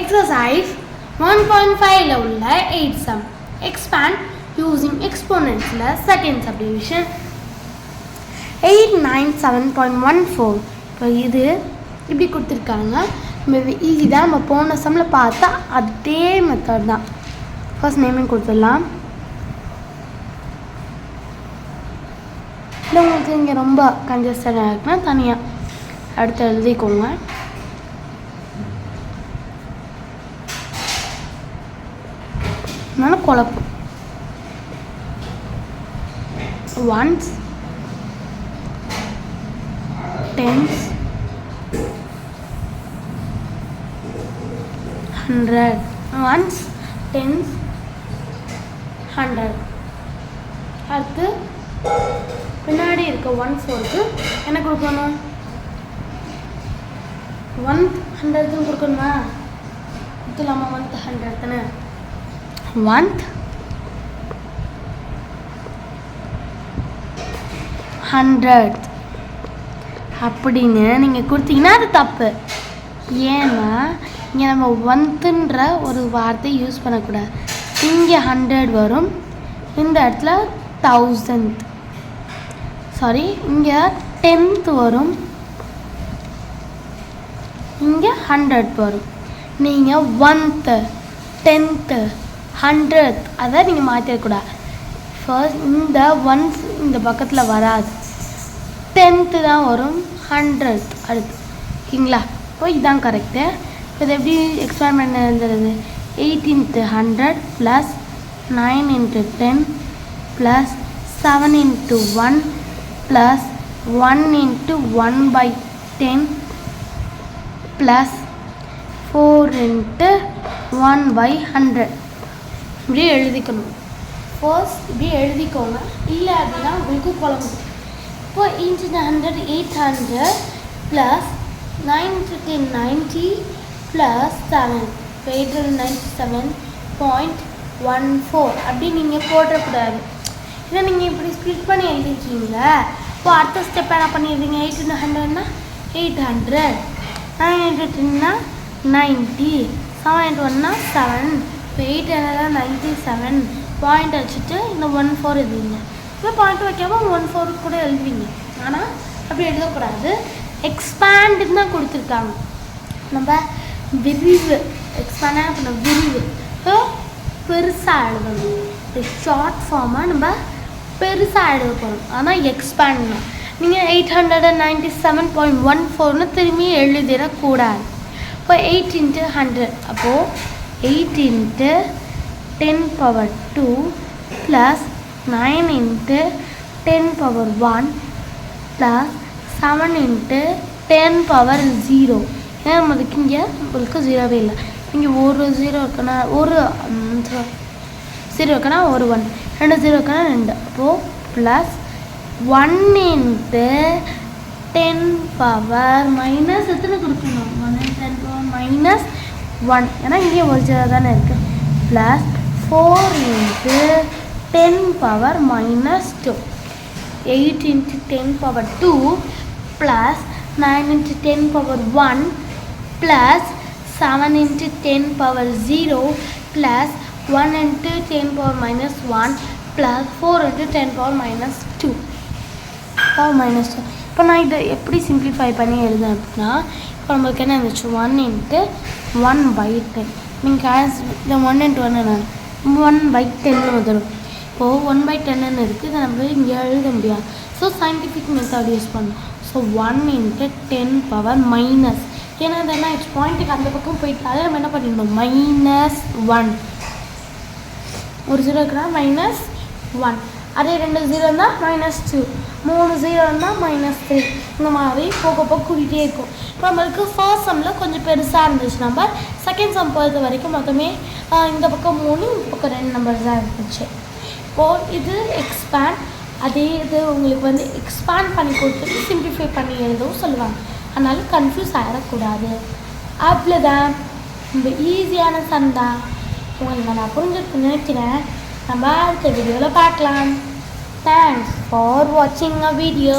Exercise 1.5 உள்ள 8 sum. Expand using exponents second subdivision. 897.14. இப்போ இது இப்படி கொடுத்துருக்காங்க. ஈஸி தான், நம்ம போன சம்மில் பார்த்தா அதே மெத்தட் தான். ஃபர்ஸ்ட் நேமிங் கொடுத்துடலாம். இல்லை உங்களுக்கு இங்கே ரொம்ப கன்ஜஸ்டடாக இருக்குன்னா தனியாக அடுத்து எழுதிக்கோங்க. அதனால குழப்பம். Ones, tens, 100. Ones, tens, 100. அடுத்து பின்னாடி இருக்க 1/4 என்ன கொடுக்கணும்? 100 கொடுக்கணுமா? கொடுத்துலாமா? 100 தானே. 100 அப்படின்னு நீங்கள் கொடுத்தீங்கன்னா அது தப்பு. ஏன்னா இங்கே நம்ம 1ன்ற ஒரு வார்த்தை யூஸ் பண்ணக்கூடாது. இங்கே 100 வரும், இந்த இடத்துல 1000. சாரி, இங்கே 10th வரும், இங்கே 100 வரும். நீங்கள் 1th, 10th, 100th அதை நீங்கள் மாற்றிடக்கூடாது. ஃபர்ஸ்ட் இந்த ஒன்ஸ் இந்த பக்கத்தில் வராது, 10th தான் வரும், 100th அடுத்து. ஓகேங்களா? இப்போ இதுதான் கரெக்டு. இப்போ இதை எப்படி எக்ஸ்பேண்ட் பண்ண எழுதுறது? 8 × 100 + 9 × 10 + 7 × 1 + 1 × 1/10 + 4 × 1/100. இப்படி எழுதிக்கணும். ஃபர்ஸ்ட் இப்படி எழுதிக்கோங்க, இல்லை அப்படின்னா உங்களுக்கு குழம்பு. இப்போ 8 × 100 800 + 9 × 10 90 + 7. இப்போ 897.14 அப்படி நீங்கள் போடக்கூடாது. இதை நீங்கள் இப்படி ஸ்ப்ளிட் பண்ணி எழுதிருக்கீங்களா? இப்போ அடுத்த ஸ்டெப் என்ன பண்ணிடுறீங்க? 8 × 100னா 800, 9 × 10னா 90, 7 × 1னா 7. இப்போ 897 பாயிண்ட் வச்சுட்டு இந்த 14 எழுதுவீங்க. இப்போ பாயிண்ட் வைக்காமல் 14 கூட எழுதுவீங்க. ஆனால் அப்படி எழுதக்கூடாது. எக்ஸ்பேண்டுன்னு தான் கொடுத்துருக்காங்க. நம்ம விரிவு எக்ஸ்பேண்டாக பண்ண விரிவு பெருசாக எழுதணும். இந்த ஷார்ட் ஃபார்மாக நம்ம பெருசாக எழுத போகிறோம். ஆனால் எக்ஸ்பேண்ட்னா நீங்கள் 897.14ன்னு திரும்பி எழுதிடக்கூடாது. இப்போ 8 × 100, அப்போது 8 × 10⁻2 + 9 × 10⁻1 + 7 × 10⁻0. ஏன்னா நம்மளுக்கு இங்கே உங்களுக்கு 0வே இல்லை. இங்கே ஒரு 0 இருக்குன்னா ஒரு 0 இருக்குன்னா ஒரு 1, 2 0 இருக்குன்னா 2. அப்போது + 1 × 10⁻- எத்தனை கொடுக்கணும்? 1 × 10⁻−1, ஏன்னா இங்கே ஒரு 0 தானே இருக்குது. + 4 × 10⁻−2. 8 × 10⁻2 + 9 × 10⁻1 + 7 × 10⁻0 + 1 × 10⁻−1 + 4 × 10⁻−2. இப்போ நான் இதை எப்படி சிம்பிளிஃபை பண்ணி எழுதுறேன் அப்படின்னா, இப்போ நம்மளுக்கு என்ன இருந்துச்சு? 1 × 1/10. நீங்கள் இந்த 1 × 1 1/10 வந்துடும். இப்போது 1/10 இருக்குது. இதை நம்ம இங்கே எழுத முடியாது. ஸோ சயின்டிஃபிக் மெத்தட் யூஸ் பண்ணணும். ஸோ 1 × 10⁻−, ஏன்னா இதெல்லாம் பாயிண்ட்டுக்கு அந்த பக்கம் போயிட்டாலே நம்ம என்ன பண்ணிடணும்? -1. ஒரு 0 இருக்குன்னா -1, அதே 2 0 இருந்தால் -2, 3 0 இருந்தால் -3. இந்த மாதிரி போக போக கூட்டிகிட்டே இருக்கும். இப்போ நம்மளுக்கு ஃபர்ஸ்ட் சம்மில் கொஞ்சம் பெருசாக இருந்துச்சு நம்பர். செகண்ட் சம் பொறுத்த வரைக்கும் மொத்தமே இந்த பக்கம் 3, இந்த பக்கம் 2 நம்பர் தான் இருந்துச்சு. இப்போது இது எக்ஸ்பேண்ட், அதே இது உங்களுக்கு எக்ஸ்பேண்ட் பண்ணி கொடுத்துட்டு சிம்பிளிஃபை பண்ணி எழுதவும் சொல்லுவாங்க. அதனால கன்ஃபியூஸ் ஆகிடக்கூடாது. அவ்வளோதான். ரொம்ப ஈஸியான சம் தான். உங்களுக்கு நான் புரிஞ்சுட்டு நினைக்கிறேன். நம்ம அடுத்த வீடியோவில் பார்க்கலாம். Thanks for watching a video.